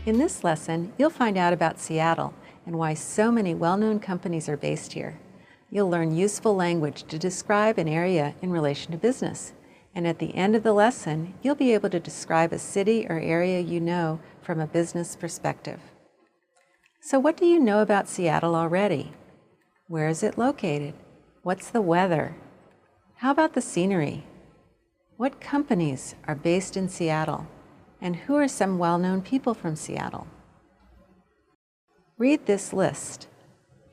In this lesson, you'll find out about Seattle and why so many well-known companies are based here. You'll learn useful language to describe an area in relation to business. And at the end of the lesson, you'll be able to describe a city or area you know from a business perspective. So what do you know about Seattle already? Where is it located? What's the weather? How about the scenery? What companies are based in Seattle? And who are some well-known people from Seattle? Read this list.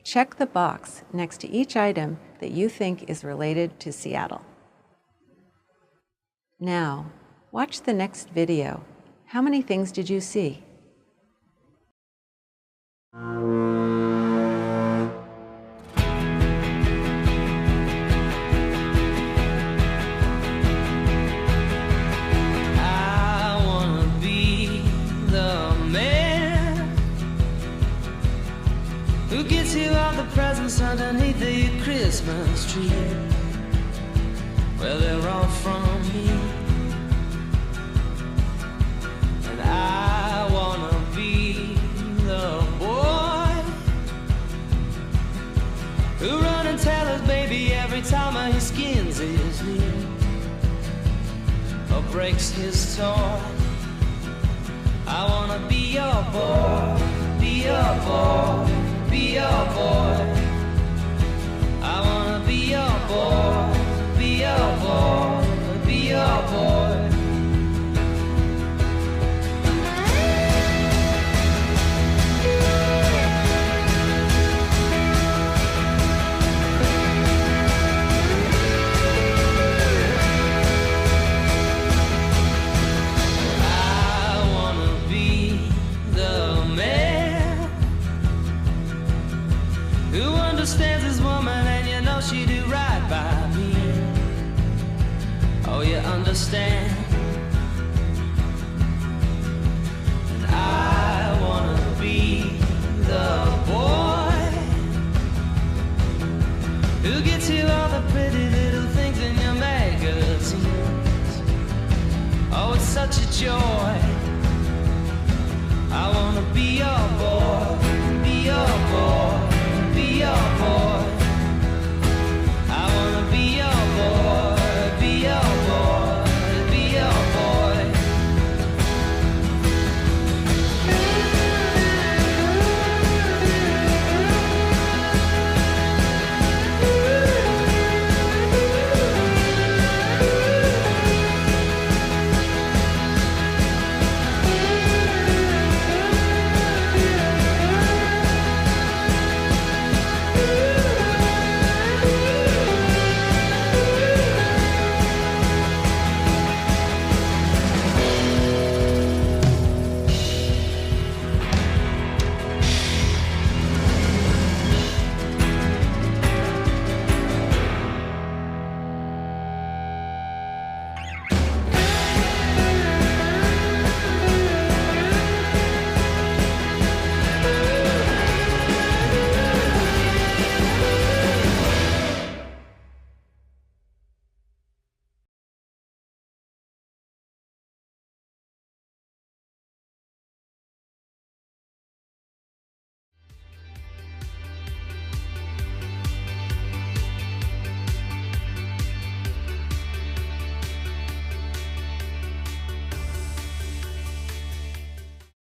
Check the box next to each item that you think is related to Seattle. Now, watch the next video. How many things did you see? Who gets you all the presents underneath the Christmas tree? Well, they're all from me. And I wanna be the boy who run and tell his baby every time he skins his knee or breaks his toy. I wanna be your boy, be your boy, be your boy. I wanna be your boy, be your boy, be your boy. I wanna be the man who understands his woman, and you know she do right by me. Oh, you understand? And I wanna be the boy who gets you all the pretty little things in your magazines. Oh, it's such a joy. I wanna be your boy, be your boy, be your boy.